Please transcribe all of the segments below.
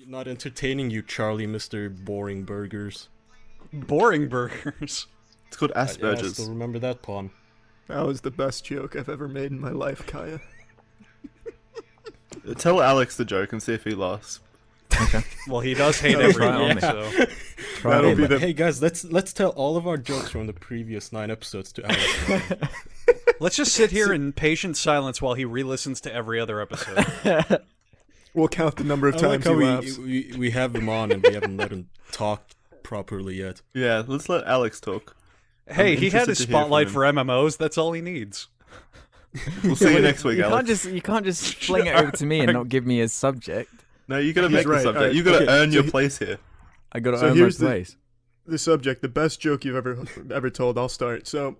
Not entertaining you, Charlie, Mr. Boring Burgers. Boring Burgers? It's called I Asperger's. still remember that pun. That was the best joke I've ever made in my life, Kaya. Tell Alex the joke and see if he laughs. Okay. Well, he does hate everyone, so... That'll be the... Hey guys, let's tell all of our jokes from the previous 9 episodes to Alex. Let's just sit here in patient silence while he re-listens to every other episode. We'll count the number of I times like he how laughs. we have him on and we haven't let him talk properly yet. Yeah, let's let Alex talk. Hey, he had interested his to hear from spotlight him. for MMOs, that's all he needs. We'll see you next week, Alex. You can't just fling it over to me and not give me a subject. No, you gotta He's make the right, subject. alright, You gotta okay, earn so your he- place here. I gotta So earn my here's place. The subject, the best joke you've ever told. I'll start. So,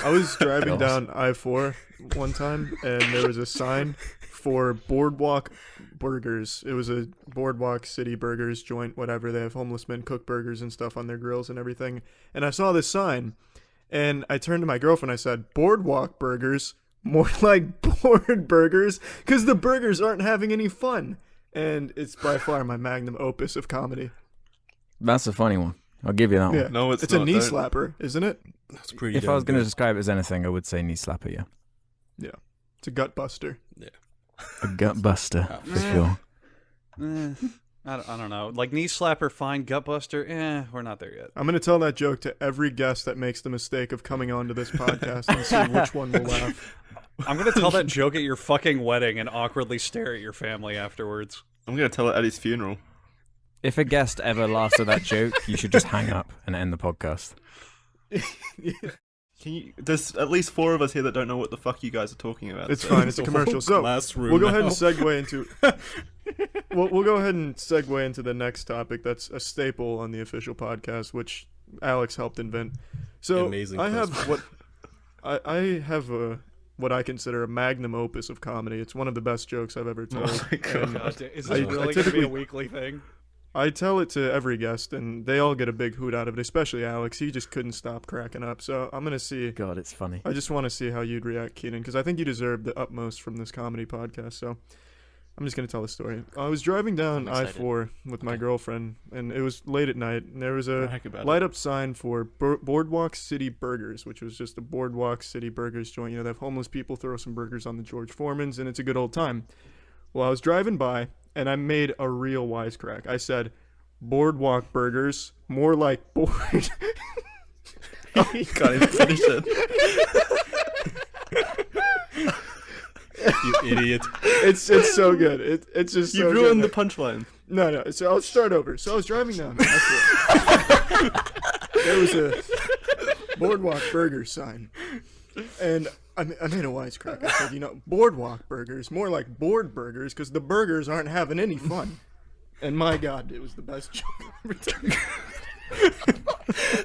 I was driving down I-4 one time, and there was a sign for Boardwalk Burgers. It was a Boardwalk City Burgers joint, whatever. They have homeless men cook burgers and stuff on their grills and everything. And I saw this sign, and I turned to my girlfriend. I said, "Boardwalk Burgers, more like board burgers, because the burgers aren't having any fun." And it's by far my magnum opus of comedy. That's a funny one. I'll give you that Yeah, one. No, it's a not, knee don't. slapper, isn't it? That's pretty. If I was going to describe it as anything, I would say knee slapper, yeah. Yeah, it's a gut buster. A gut buster, for sure. I don't know. Like, knee slapper, fine. Gut buster, we're not there yet. I'm going to tell that joke to every guest that makes the mistake of coming onto this podcast and see which one will laugh. I'm gonna tell that joke at your fucking wedding and awkwardly stare at your family afterwards. I'm gonna tell it at his funeral. If a guest ever laughs at that joke, you should just hang up and end the podcast. There's at least 4 of us here that don't know what the fuck you guys are talking about. It's so- fine. It's a commercial. So Classroom we'll go ahead and now. segue into. we'll go ahead and segue into the next topic. That's a staple on the official podcast, which Alex helped invent. So Amazing I have place. what I have what I consider a magnum opus of comedy. It's one of the best jokes I've ever told. Oh my God. God, is I- this I really gonna be typically- a weekly thing? I tell it to every guest, and they all get a big hoot out of it, especially Alex. He just couldn't stop cracking up. So I'm going to see. God, it's funny. I just want to see how you'd react, Keenan, because I think you deserve the utmost from this comedy podcast. So I'm just going to tell the story. I was driving down I'm excited. I-4 with my girlfriend, and it was late at night, and there was a Brag about it. light-up sign for Boardwalk City Burgers, which was just a Boardwalk City Burgers joint. You know, they have homeless people throw some burgers on the George Foreman's, and it's a good old time. Well, I was driving by, and I made a real wisecrack. I said, "Boardwalk Burgers, more like board." You can't even finish it. You idiot. It's so good. It's just You so ruined the good. punchline. No. So I'll start over. So I was driving down. There was a Boardwalk Burger sign, and I made a wisecrack. I said, Boardwalk Burgers, more like board burgers, because the burgers aren't having any fun. And my God, it was the best joke I've ever done.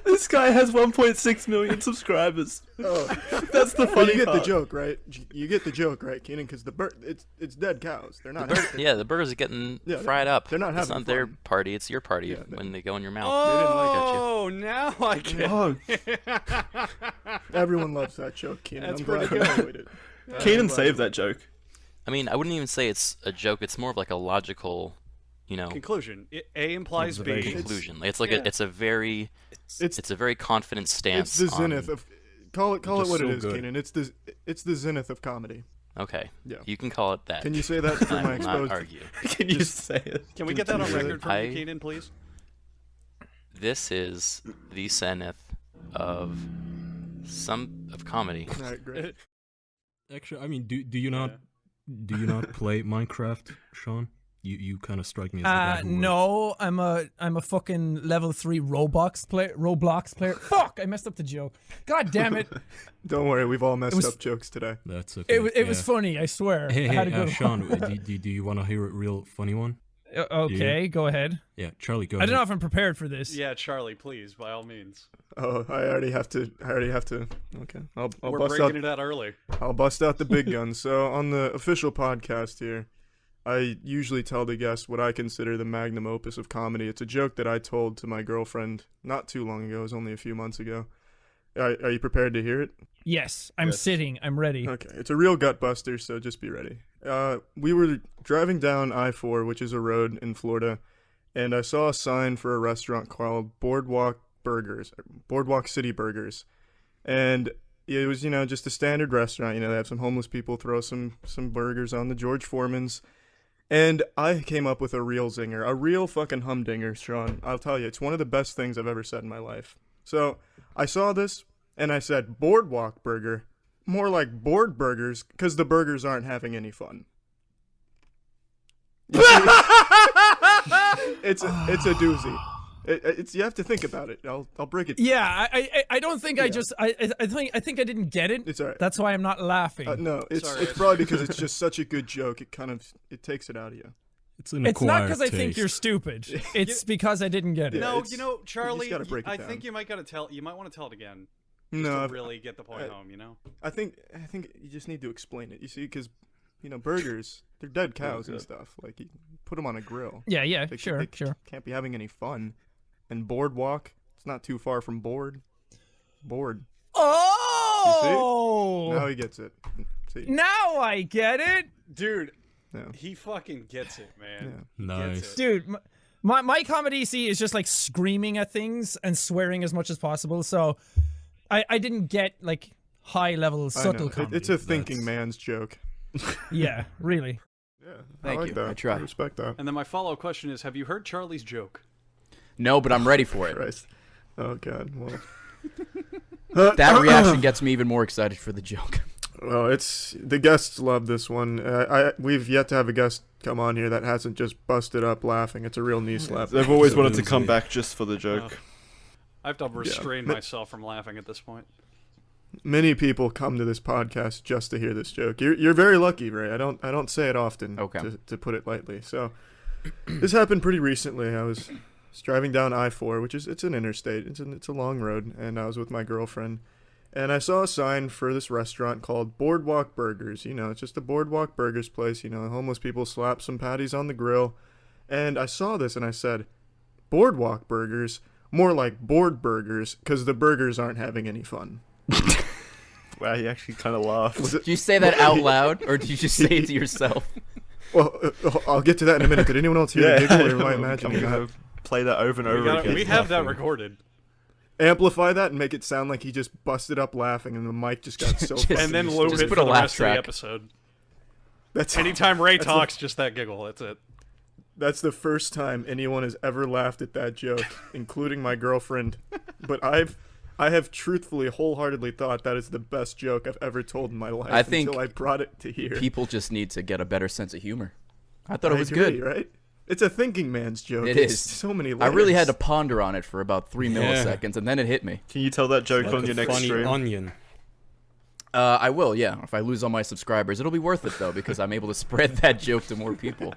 This guy has 1.6 million subscribers. Oh, That's the but funny you get part. the joke, right? You get the joke, right, Keenan? Because it's dead cows. They're not. Yeah, the burgers are getting Yeah, fried up. they're not It's having not their fun. party, it's your party Yeah, when they go in your mouth. Oh, now I get Oh, Everyone loves that joke, Keenan. That's I'm glad pretty you good. enjoyed it. Keenan saved that joke. I mean, I wouldn't even say it's a joke. It's more of like a logical, conclusion. A implies B. conclusion. It's like yeah. it's a very It's a very confident stance. It's the zenith of call it just what it so is, good. Keenan. It's the zenith of comedy. Okay, Yeah. you can call it that. Can you say that for I my will not exposed? argue. Can you say it? Can we get that on Really? record from you, I- Keenan, please? This is the zenith of comedy. All right, great. Actually, I mean, do you not play Minecraft, Sean? You kind of strike me as the guy who would. No, I'm a fucking level 3 Roblox player. Fuck, I messed up the joke. God damn it. Don't worry, we've all messed was- up jokes today. That's okay. It was funny, I swear. Hey, I had a hey, good Sean, one. do you want to hear a real funny one? Okay, go ahead. Yeah, Charlie, go I don't know ahead. if I'm prepared for this. Yeah, Charlie, please, by all means. Oh, I already have to. Okay, I'll We're bust breaking out. it out early. I'll bust out the big guns. So on the official podcast here, I usually tell the guests what I consider the magnum opus of comedy. It's a joke that I told to my girlfriend not too long ago. It was only a few months ago. Are you prepared to hear it? Yes, I'm sitting. I'm ready. Okay, it's a real gut buster, so just be ready. We were driving down I-4, which is a road in Florida, and I saw a sign for a restaurant called Boardwalk City Burgers. And it was, just a standard restaurant. They have some homeless people throw some burgers on the George Foreman's. And I came up with a real zinger, a real fucking humdinger, Sean. I'll tell you, it's one of the best things I've ever said in my life. So I saw this, and I said, Boardwalk Burger. More like board burgers, because the burgers aren't having any fun. You see? It's a doozy. You have to think about it. I'll break it. Yeah, I don't think I think I didn't get it. It's all right. That's why I'm not laughing. No, it's probably because it's just such a good joke. It takes it out of you. It's an It's acquired not because I think taste. you're stupid. It's because I didn't get it. No, it's- Charlie, you just gotta break it I down. think you might want to tell it again. Just No, to really get the point home, I think you just need to explain it. You see, because burgers, they're dead cows and stuff. Like you put them on a grill. Yeah, They sure. can't be having any fun. And boardwalk, it's not too far from board. Board. Oh! Now he gets it. See? Now I get it, Dude, Yeah. he fucking gets it, man. Nice. Gets it. dude. My comedy is just like screaming at things and swearing as much as possible. So I didn't get like high level I subtle know. comedy. It's a thinking man's joke. Yeah, really. Yeah, Thank I like you. that. I try. respect that. And then my follow-up question is, have you heard Charlie's joke? No, but I'm ready for it. Christ. Oh God. Well. That reaction gets me even more excited for the joke. Well, it's the guests love this one. We've yet to have a guest come on here that hasn't just busted up laughing. It's a real knee slap. They've always wanted to Absolutely. come back just for the joke. I have to restrain myself from laughing at this point. Many people come to this podcast just to hear this joke. You're very lucky, Ray. I don't say it often. Okay. To put it lightly. So this happened pretty recently. I was driving down I-4, which is it's an interstate. It's a long road, and I was with my girlfriend, and I saw a sign for this restaurant called Boardwalk Burgers. It's just a Boardwalk Burgers place. Homeless people slap some patties on the grill, and I saw this and I said, Boardwalk Burgers, more like board burgers, because the burgers aren't having any fun. Wow, he actually kind of laughed. Did you say that out loud, or did you just say it to yourself? Well, I'll get to that in a minute. Did anyone else hear the giggle, or am I imagining that? Play that over and over again. We have that recorded. Amplify that and make it sound like he just busted up laughing and the mic just got so fucking And then used loop to just it put for a the laugh rest of track. the episode. That's Anytime Ray talks, just that giggle. That's it. That's the first time anyone has ever laughed at that joke, including my girlfriend. But I have truthfully, wholeheartedly thought that is the best joke I've ever told in my life. I think until I brought it to here. People just need to get a better sense of humor. I thought it was agree, good. right? It's a thinking man's joke. It It's is. so many I layers. really had to ponder on it for about 3 Yeah. milliseconds, and then it hit me. Can you tell that joke Like on a your next funny stream? onion. I will, yeah. If I lose all my subscribers, it'll be worth it, though, because I'm able to spread that joke to more people.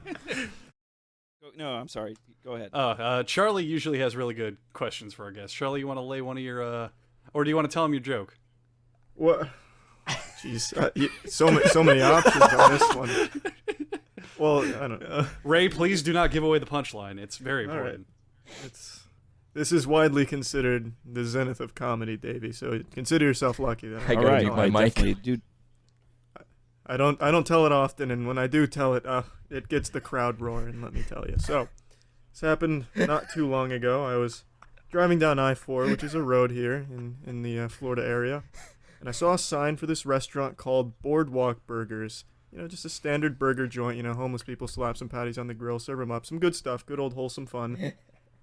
No, I'm sorry. Go ahead. Charlie usually has really good questions for our guests. Charlie, you want to lay one of your, or do you want to tell him your joke? What? Jeez, so many options on this one. Well, I don't know. Ray, please do not give away the punchline. It's very All right. important. This is widely considered the zenith of comedy, Davey. So consider yourself lucky. That I All gotta right, mute my I mic. definitely do. I don't tell it often, and when I do tell it, it gets the crowd roaring. Let me tell you. So this happened not too long ago. I was driving down I-4, which is a road here in the Florida area, and I saw a sign for this restaurant called Boardwalk Burgers. Just a standard burger joint. Homeless people slap some patties on the grill, serve them up, some good stuff, good old wholesome fun.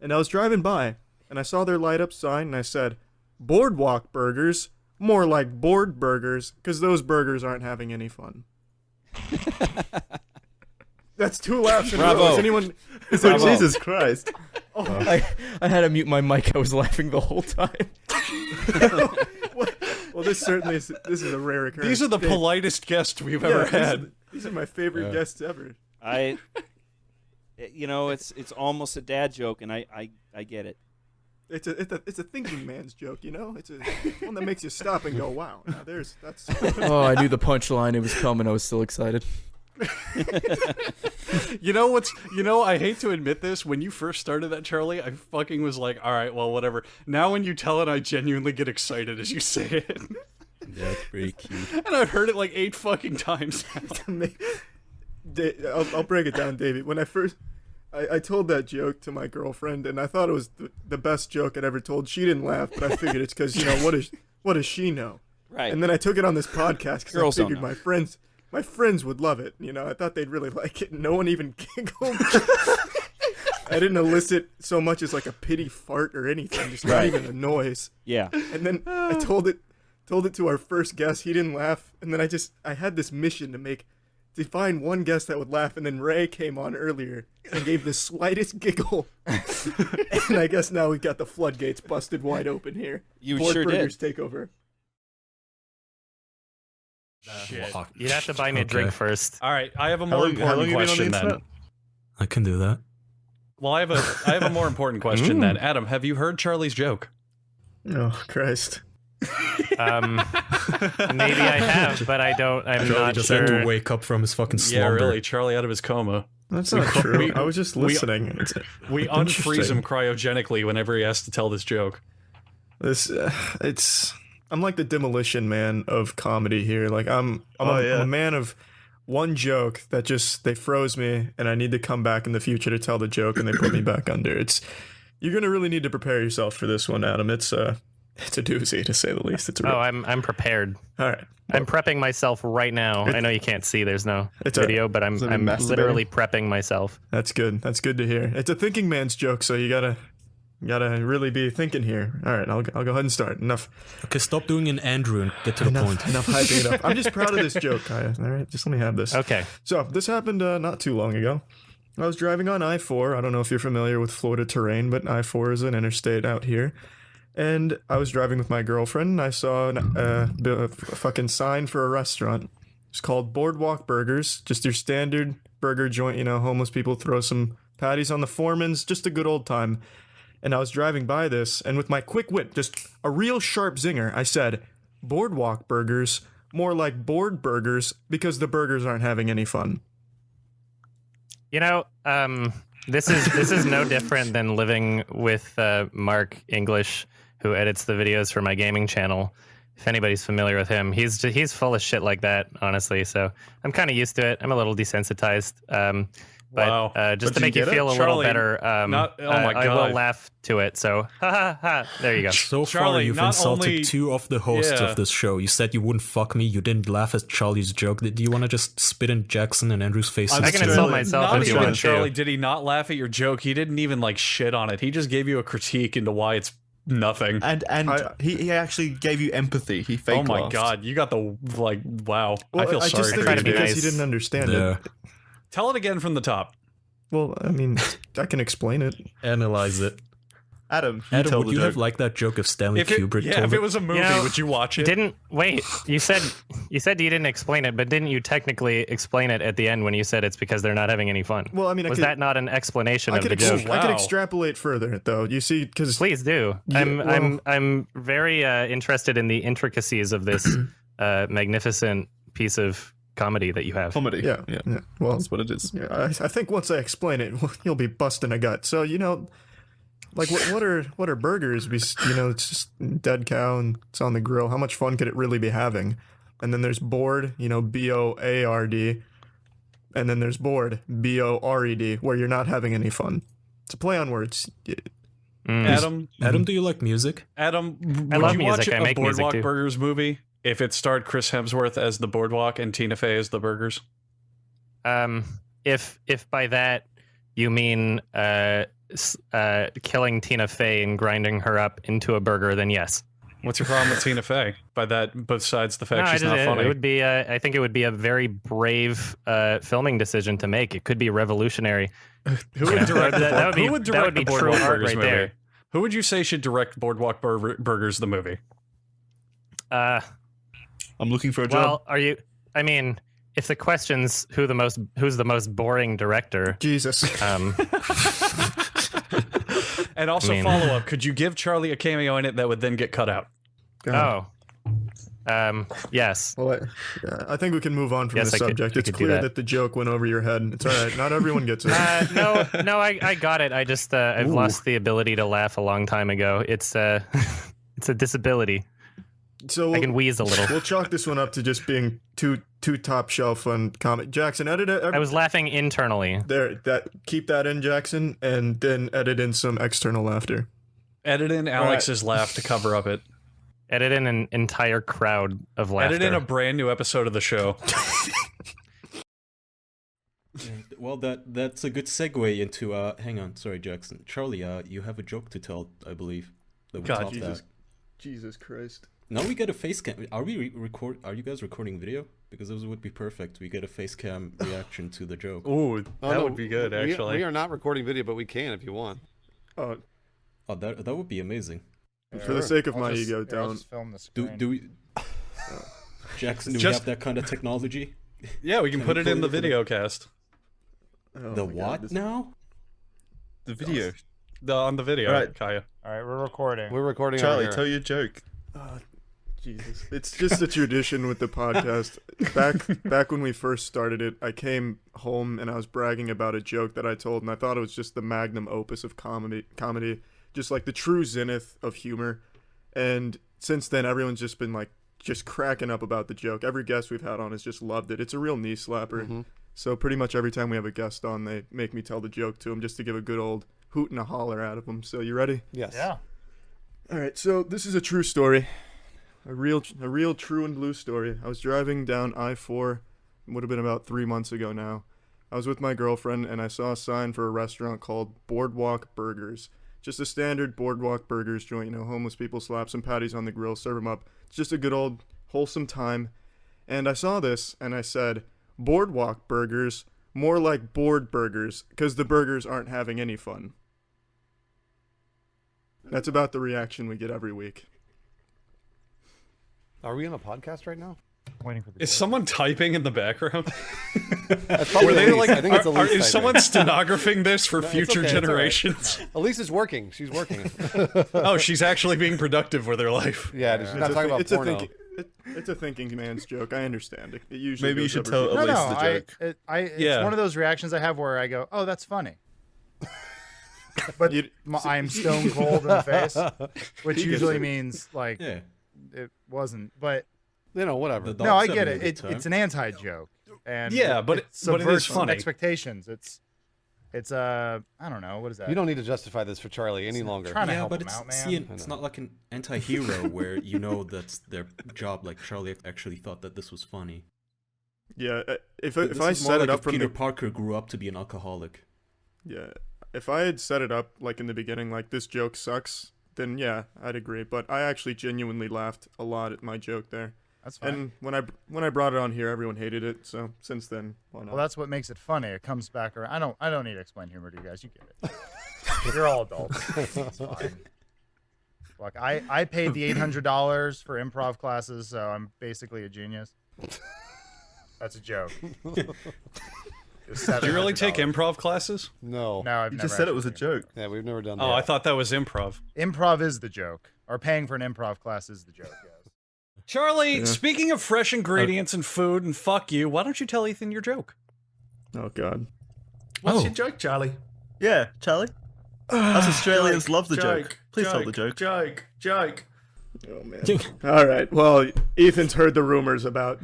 And I was driving by, and I saw their light up sign, and I said, Boardwalk Burgers, more like board burgers, because those burgers aren't having any fun. That's 2 laughs in a row. Bravo. Is anyone? Oh, Jesus Christ. I had to mute my mic. I was laughing the whole time. Well, this is a rare occurrence. These are the Dave, politest guests we've ever had. These are my favorite guests ever. It's almost a dad joke, and I get it. It's a thinking man's joke, It's one that makes you stop and go, wow. Now that's. Oh, I knew the punchline. It was coming. I was so excited. You know what's? You know, I hate to admit this. When you first started that, Charlie, I fucking was like, all right, well, whatever. Now when you tell it, I genuinely get excited as you say it. Yeah, it's pretty cute. And I've heard it like 8 fucking times now. I'll break it down, David. When I told that joke to my girlfriend, and I thought it was the best joke I'd ever told. She didn't laugh, but I figured it's because, you know, what does she know? Right. And then I took it on this podcast because I Girls don't figured know. my friends would love it. You know, I thought they'd really like it. No one even giggled. I didn't elicit so much as like a pity fart or anything, just not even a noise. Yeah. And then I told it to our first guest. He didn't laugh, and then I had this mission to find one guest that would laugh, and then Ray came on earlier and gave the slightest giggle. And I guess now we've got the floodgates busted wide open here. You Board sure Burgers did. take over. Shit. You'd have to buy me a drink first. All right, I have a more important question then. I can do that. Well, I have a more important question then. Adam, have you heard Charlie's joke? Oh, Christ. Maybe I have, but I'm Charlie not just had sure. to wake up from his fucking Yeah, slumber. really, Charlie out of his coma. That's not true. I was just listening. We unfreeze him cryogenically whenever he has to tell this joke. I'm like the Demolition Man of comedy here. Like I'm a man of one joke that they froze me, and I need to come back in the future to tell the joke, and they put me back under. You're gonna really need to prepare yourself for this one, Adam. It's a doozy, to say the least. I'm prepared. All right. I'm prepping myself right now. I know you can't see. There's no video, but I'm literally prepping myself. That's good. That's good to hear. It's a thinking man's joke, so you gotta really be thinking here. All right, I'll go ahead and start. Enough. Okay, stop doing an Andrew and get to the point. Enough hyping it up. I'm just proud of this joke, Kaya. All right, just let me have this. Okay. So this happened not too long ago. I was driving on I-4. I don't know if you're familiar with Florida terrain, but I-4 is an interstate out here. And I was driving with my girlfriend, and I saw a fucking sign for a restaurant. It's called Boardwalk Burgers. Just your standard burger joint, you know, homeless people throw some patties on the Foreman's. Just a good old time. And I was driving by this, and with my quick wit, just a real sharp zinger, I said, Boardwalk Burgers, more like board burgers, because the burgers aren't having any fun. You know, this is no different than living with Mark English, who edits the videos for my gaming channel. If anybody's familiar with him, he's full of shit like that, honestly. So I'm kind of used to it. I'm a little desensitized. But Wow. just But to make you feel a little Charlie, better, oh my I God. will laugh to it. So, ha ha ha. There you go. So far, Charlie, you've not insulted only- 2 of the hosts Yeah. of this show. You said you wouldn't fuck me. You didn't laugh at Charlie's joke. Do you want to just spit in Jackson and Andrew's faces? I can insult myself Not if you even want Charlie, to. did he not laugh at your joke? He didn't even like shit on it. He just gave you a critique into why it's nothing. And he actually gave you empathy. He fake Oh my laughed. god, you got the like wow. Well, I feel just sorry think for it's you. be because nice. he didn't understand Yeah. it. Tell it again from the top. Well, I mean, I can explain it. Analyze it. Adam, Adam, tell would the you joke. have liked that joke if Stanley Kubrick told if it was a movie, know, would you watch it? Didn't wait. You said you didn't explain it, but didn't you technically explain it at the end when you said it's because they're not having any fun? Well, I mean, Was that not an explanation of the joke? I could Wow. extrapolate further, though. You see, because Please do. I'm very interested in the intricacies of this magnificent piece of comedy that you have. Comedy. yeah. Well, That's what it is. yeah, I think once I explain it, you'll be busting a gut. So you know, like what are burgers? It's just dead cow and it's on the grill. How much fun could it really be having? And then there's board, BOARD, and then there's bored, BORED, where you're not having any fun. It's a play on words. Adam, Adam, do you like music? Adam, I would love you music. watch I a make music, Boardwalk too. Burgers movie if it starred Chris Hemsworth as the Boardwalk and Tina Fey as the Burgers? If by that you mean killing Tina Fey and grinding her up into a burger, then yes. What's your problem with Tina Fey? By that, besides the fact she's not It funny. would be. I think it would be a very brave filming decision to make. It could be revolutionary. Who would direct that would be who would direct the true Boardwalk art Burgers right movie? there. Who would you say should direct Boardwalk Burgers the movie? I'm looking for a job. Well, are you? I mean, if the question's who's the most boring director, Jesus. And also I mean- follow up, could you give Charlie a cameo in it that would then get cut out? oh, Yes. Well, I think we can move on from Yes, the subject. It's clear that the joke went over your head. It's all right. Not everyone gets it. No, I got it. I just I've lost the ability to laugh a long time ago. It's it's a disability. So I can wheeze a little. We'll chalk this one up to just being too top shelf on comic. Jackson, edit it. I was laughing internally. Keep that in, Jackson, and then edit in some external laughter. Edit in Alex's laugh to cover up it. Edit in an entire crowd of laughter. Edit in a brand new episode of the show. Well, that's a good segue into hang on, sorry, Jackson. Charlie, you have a joke to tell, I believe. God, Jesus Christ. Now we get a face cam. Are you guys recording video? Because those would be perfect. We get a face cam reaction to the joke. Ooh, that would be good, actually. We are not recording video, but we can if you want. Oh, that would be amazing. For the sake of my ego, don't. Film the screen. Do we... Jackson, do we have that kind of technology? Yeah, we can put it in the video cast. The what now? The video. On the video, Right. Kaya. All right, we're recording. We're recording. Charlie, tell your joke. Jesus. It's just a tradition with the podcast. Back when we first started it, I came home and I was bragging about a joke that I told, and I thought it was just the magnum opus of comedy, just like the true zenith of humor. And since then, everyone's just been like just cracking up about the joke. Every guest we've had on has just loved it. It's a real knee slapper. Mm-hmm. So pretty much every time we have a guest on, they make me tell the joke to them just to give a good old hoot and a holler out of them. So you ready? Yes. Yeah. All right. So this is a true story. A real true and blue story. I was driving down I-4, would have been about 3 months ago now. I was with my girlfriend and I saw a sign for a restaurant called Boardwalk Burgers. Just a standard Boardwalk Burgers joint, homeless people slap some patties on the grill, serve them up. It's just a good old wholesome time. And I saw this and I said, Boardwalk Burgers, more like bored burgers, because the burgers aren't having any fun. That's about the reaction we get every week. Are we on a podcast right now? Waiting for the Is someone typing in the background? That's probably Elise. I think it's Elise is typing. someone stenographing this for future okay, generations? Elise is working. She's working. Oh, she's actually being productive with her life. Yeah, she's not talking about porno. It's a thinking man's joke. I understand it. It usually Maybe you goes should over tell people's- Elise the joke. It's one of those reactions I have where I go, "Oh, that's funny," but I'm stone cold in the face, which usually means like it wasn't. But whatever. no, I get it. It's an anti-joke, and but it is funny. Expectations. It's I don't know, what is that? You don't need to justify this for Charlie any longer. Trying to help but him it's out, man. it's not like an anti-hero where that's their job. Like Charlie actually thought that this was funny. Yeah, if This I is more set like it up if from Peter the Parker grew up to be an alcoholic. yeah, if I had set it up like in the beginning, like this joke sucks, then yeah, I'd agree. But I actually genuinely laughed a lot at my joke there. That's fine. And when I brought it on here, everyone hated it. So since then, why not? Well, that's what makes it funny. It comes back around. I don't need to explain humor to you guys. You get it. You're all adults. It's fine. Look, I paid the $800 for improv classes, so I'm basically a genius. That's a joke. Do you really take improv classes? No. No, I've You never just said it actually was a taken joke. Yeah, we've never done that. Oh, I thought that was improv. Improv is the joke. Or paying for an improv class is the joke, yes. Charlie, speaking of fresh ingredients and food and fuck you, why don't you tell Ethan your joke? Oh God. What's your joke, Charlie? Yeah, Charlie. Us Australians love the joke. Please tell the joke. Joke. Oh man. All right. Well, Ethan's heard the rumors about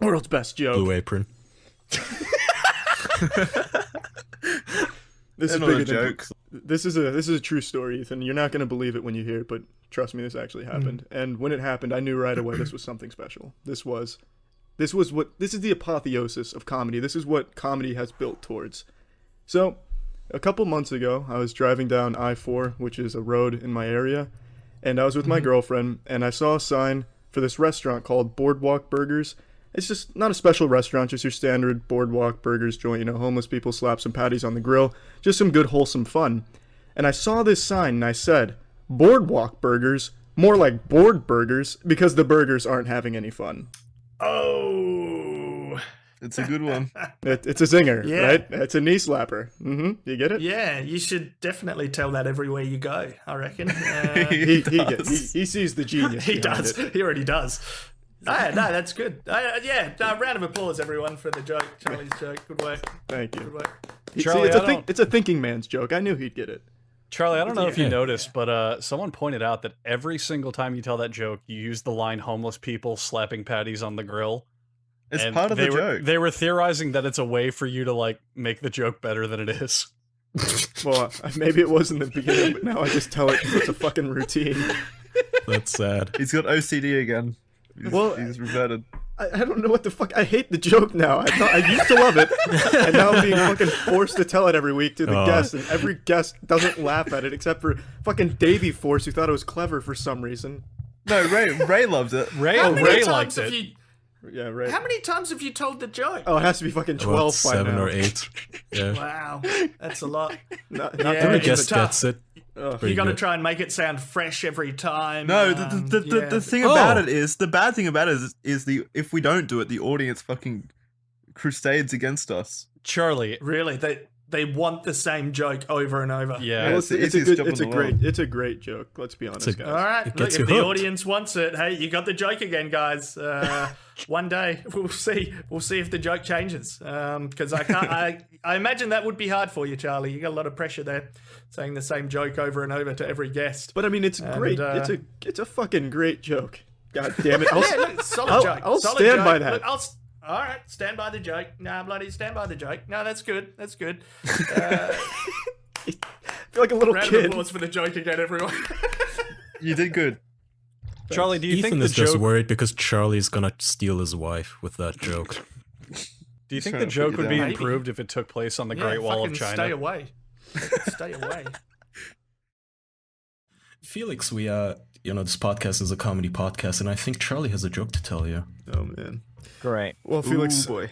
world's best joke. Blue Apron. This is Another bigger joke. This is a true story, Ethan. You're not going to believe it when you hear it, but trust me, this actually happened. And when it happened, I knew right away this was something special. This is the apotheosis of comedy. This is what comedy has built towards. So, a couple months ago, I was driving down I-4, which is a road in my area, and I was with my girlfriend, and I saw a sign for this restaurant called Boardwalk Burgers. It's just not a special restaurant, just your standard Boardwalk Burgers joint, homeless people slap some patties on the grill, just some good wholesome fun. And I saw this sign and I said, Boardwalk Burgers, more like bored burgers, because the burgers aren't having any fun. Oh, It's a good one. It's a zinger, Yeah. right? It's a knee slapper. You get it? Yeah, you should definitely tell that everywhere you go, I reckon. He sees the genius. He behind does. it. He already does. No, that's good. Round of applause, everyone, for the joke. Charlie's joke. Good work. Thank you. Good work. Charlie, it's a thinking man's joke. I knew he'd get it. Charlie, I don't know if you noticed, but someone pointed out that every single time you tell that joke, you use the line "homeless people slapping patties on the grill." It's part of the joke. They were theorizing that it's a way for you to like make the joke better than it is. Well, maybe it was in the beginning, but now I just tell it because it's a fucking routine. That's sad. He's got OCD again. He's reverted. I don't know what the fuck. I hate the joke now. I used to love it, and now I'm being fucking forced to tell it every week to the guests, and every guest doesn't laugh at it except for fucking Davyforce, who thought it was clever for some reason. No, Ray loved it. Ray liked it. Yeah, Ray. How many times have you told the joke? Oh, it has to be fucking 12 About by 7 now. or 8. Yeah. Wow, that's a lot. Not Every it's guest tough. gets it. You got to try and make it sound fresh every time. No, the thing about it is, the bad thing about it is if we don't do it, the audience fucking crusades against us. Charlie, really, they want the same joke over and over. Yeah, well, it's a great joke. Let's be honest, guys. All right, It look, gets if you the hooked. audience wants it, hey, you got the joke again, guys. One day we'll see if the joke changes. Because I imagine that would be hard for you, Charlie. You got a lot of pressure there, saying the same joke over and over to every guest. But I mean, it's great. It's a fucking great joke. God damn it! Solid joke. I'll Solid stand joke. by that. Look, all right, stand by the joke. Nah, bloody stand by the joke. No, that's good. That's good. I feel like a little round kid. of applause for the joke again, everyone. You did good. Charlie, do you Ethan think is the just joke? worried because Charlie's gonna steal his wife with that joke. Do you think trying the to joke figure would be that out. improved if it took place on the Yeah, Great Wall of fucking China? Stay away. Stay away. Felix, we this podcast is a comedy podcast, and I think Charlie has a joke to tell you. Oh man. Great. Well, Felix, Ooh, boy.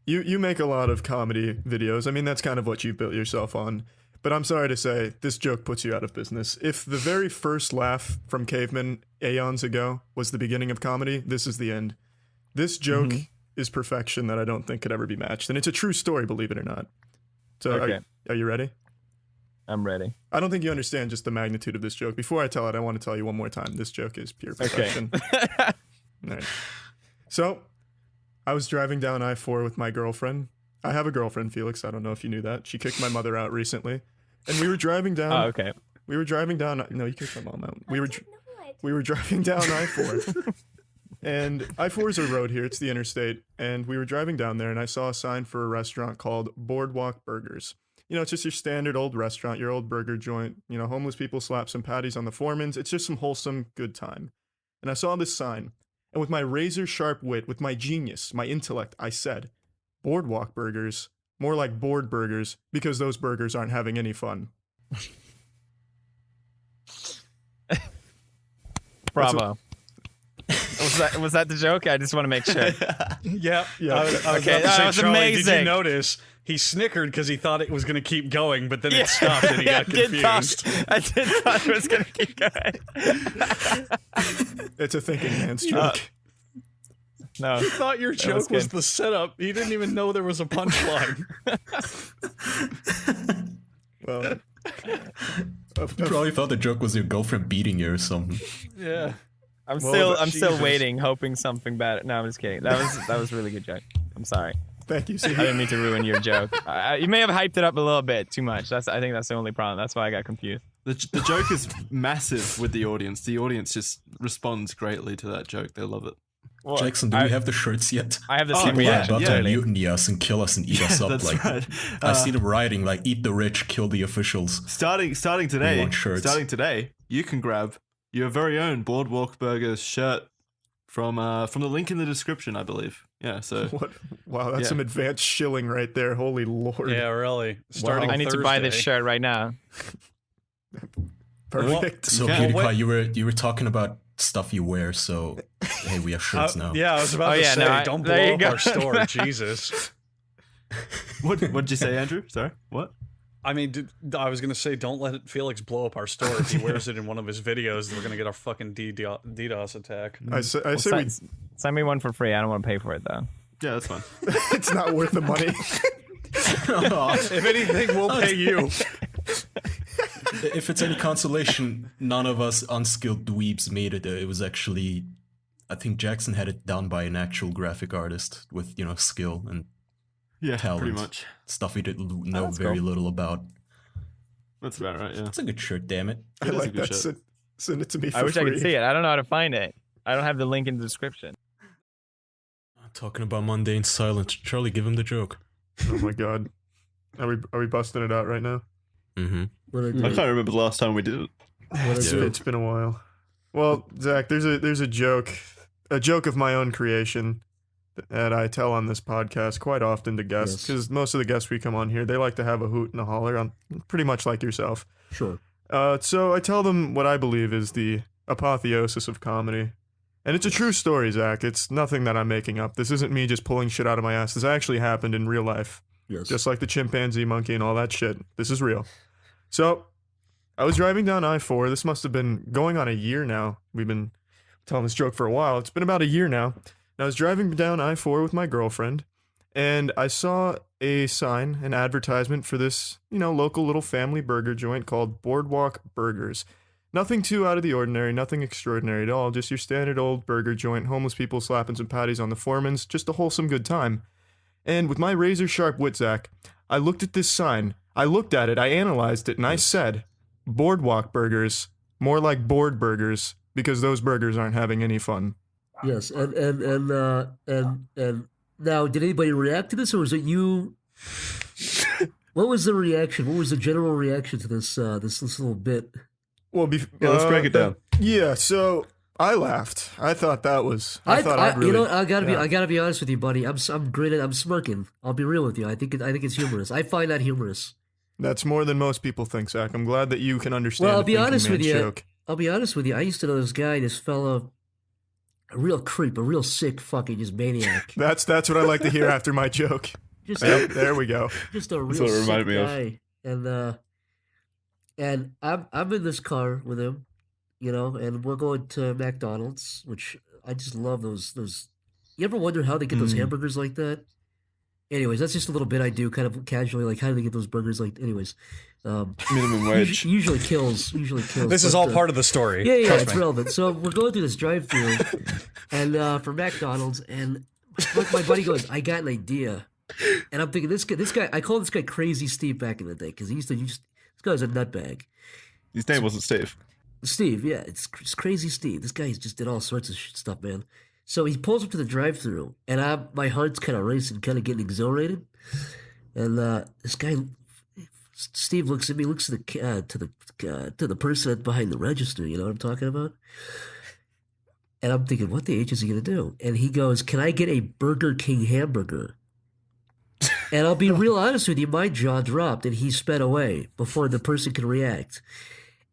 you make a lot of comedy videos. I mean, that's kind of what you built yourself on. But I'm sorry to say, this joke puts you out of business. If the very first laugh from cavemen eons ago was the beginning of comedy, this is the end. This joke is perfection that I don't think could ever be matched. And it's a true story, believe it or not. So Okay. are you ready? I'm ready. I don't think you understand just the magnitude of this joke. Before I tell it, I want to tell you one more time. This joke is pure perfection. All right. So, I was driving down I-4 with my girlfriend. I have a girlfriend, Felix. I don't know if you knew that. She kicked my mother out recently. And we were driving down. Oh, okay. We were driving down. No, you kicked my mom out. We were driving down I-4. And I-4 is a road here. It's the interstate. And we were driving down there, and I saw a sign for a restaurant called Boardwalk Burgers. You know, it's just your standard old restaurant, your old burger joint. You know, homeless people slap some patties on the foremans. It's just some wholesome, good time. And I saw this sign. And with my razor-sharp wit, with my genius, my intellect, I said, Boardwalk Burgers. More like board burgers, because those burgers aren't having any fun. Bravo. Was that the joke? I just want to make sure. Yeah. Yeah. I was Okay, about to say, that was Charlie, Did amazing. you notice he snickered because he thought it was going to keep going, but then it stopped and he Yeah, got confused. I did thought it was going to keep going. It's a thinking man's joke. No. He thought your That was joke was good. the setup. He didn't even know there was a punchline. Well, You probably thought the joke was your girlfriend beating you or something. Yeah. I'm Well, still Jesus. waiting, hoping something bad. No, I'm just kidding. That was a really good joke. I'm sorry. thank you. I didn't mean to ruin your joke. You may have hyped it up a little bit too much. I think that's the only problem. That's why I got confused. The joke is massive with the audience. The audience just responds greatly to that joke. They love it. Well, Jackson, do you have the shirts yet? I have the Oh, same People are reaction. about to Clearly. mutiny us and kill us and eat us up. That's Like right. I see them writing like "Eat the rich, kill the officials." Starting today, want shirts. you can grab your very own Boardwalk Burgers shirt from the link in the description, I believe. Yeah, so What? Wow, that's Yeah. some advanced shilling right there. Holy lord. Yeah, really. Starting I need to buy this Thursday. shirt right now. Perfect. So Okay. PewDiePie, you were talking about stuff you wear. So hey, we have shirts now. Yeah, I was about Oh, to yeah, say, no, don't there blow you up go. our store. Jesus. what'd you say, Andrew? Sorry, what? I mean, I was going to say, don't let Felix blow up our store. If he wears it in one of his videos, we're going to get our fucking DDoS attack. I say Send me one for free. I don't want to pay for it though. Yeah, that's fine. It's not worth the money. If anything, we'll pay you. If it's any consolation, none of us unskilled dweebs made it. It was actually, I think Jackson had it done by an actual graphic artist with, skill and talent. Pretty much. Stuff we didn't know very little about. That's about right, yeah. It's a good shirt, damn it. I like that. Send it to me for I wish free. I could see it. I don't know how to find it. I don't have the link in the description. Talking about mundane silence. Charlie, give him the joke. Oh my god. Are we busting it out right now? Mm-hmm. I can't remember the last time we did it. It's been a while. Well, Zach, there's a joke of my own creation that I tell on this podcast quite often to guests, because most of the guests we come on here, they like to have a hoot and a holler, on pretty much like yourself. Sure. So I tell them what I believe is the apotheosis of comedy. And it's a true story, Zach. It's nothing that I'm making up. This isn't me just pulling shit out of my ass. This actually happened in real life. Yes. Just like the chimpanzee monkey and all that shit. This is real. So, I was driving down I-4. This must have been going on a year now. We've been telling this joke for a while. It's been about a year now. And I was driving down I-4 with my girlfriend, and I saw a sign, an advertisement for this, local little family burger joint called Boardwalk Burgers. Nothing too out of the ordinary, nothing extraordinary at all, just your standard old burger joint, homeless people slapping some patties on the foremans, just a wholesome good time. And with my razor-sharp wit, Zach, I looked at this sign, I looked at it, I analyzed it, and I said, Boardwalk Burgers, more like board burgers, because those burgers aren't having any fun. Yes, and now, did anybody react to this, or was it you? What was the reaction? What was the general reaction to this this little bit? Well, let's break it down. Yeah, so I laughed. I thought that was. I gotta be honest with you, buddy. I'm grinning. I'm smirking. I'll be real with you. I think it's humorous. I find that humorous. That's more than most people think, Zach. I'm glad that you can understand. Well, I'll be honest with you. Joke. I'll be honest with you. I used to know this guy, this fella, a real creep, a real sick fucking just maniac. That's what I like to hear after my joke. There we go. Just a real sick guy. And I'm in this car with him, and we're going to McDonald's, which I just love those. You ever wonder how they get those hamburgers like that? Anyways, that's just a little bit I do kind of casually, like how do they get those burgers like, anyways. Minimum wage. Usually kills. This is all part of the story. Yeah, it's relevant. So we're going through this drive-thru and for McDonald's, and my buddy goes, I got an idea. And I'm thinking, this guy, I called this guy Crazy Steve back in the day, because he used to this guy's a nutbag. His name wasn't Steve. Steve, yeah, it's Crazy Steve. This guy just did all sorts of stuff, man. So he pulls up to the drive-thru, and my heart's kind of racing, kind of getting exhilarated. And this guy, Steve, looks at me, looks to the person behind the register. You know what I'm talking about? And I'm thinking, what the H is he gonna do? And he goes, "Can I get a Burger King hamburger?" And I'll be real honest with you, my jaw dropped, and he sped away before the person could react.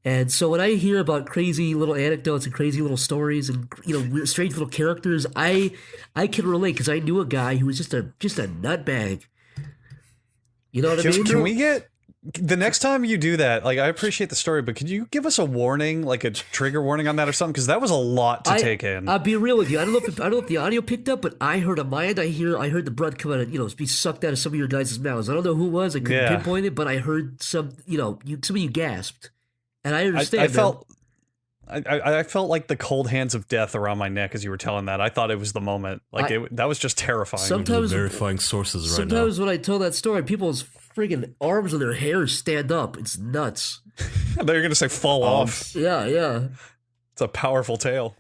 And so when I hear about crazy little anecdotes and crazy little stories and weird, strange little characters, I can relate, because I knew a guy who was just a nutbag. You know what I mean? Can we get the next time you do that? Like, I appreciate the story, but could you give us a warning, like a trigger warning on that or something? Because that was a lot to take in. I'll be real with you. I don't know if the audio picked up, but I heard on my end. I heard the blood come out and be sucked out of some of your guys' mouths. I don't know who it was. I couldn't pinpoint it, but I heard some. Some of you gasped. And I understand. I felt like the cold hands of death around my neck as you were telling that. I thought it was the moment. That was just terrifying. Sometimes verifying sources right now. Sometimes when I tell that story, people's friggin' arms and their hair stand up. It's nuts. They're gonna say fall off. Yeah. It's a powerful tale.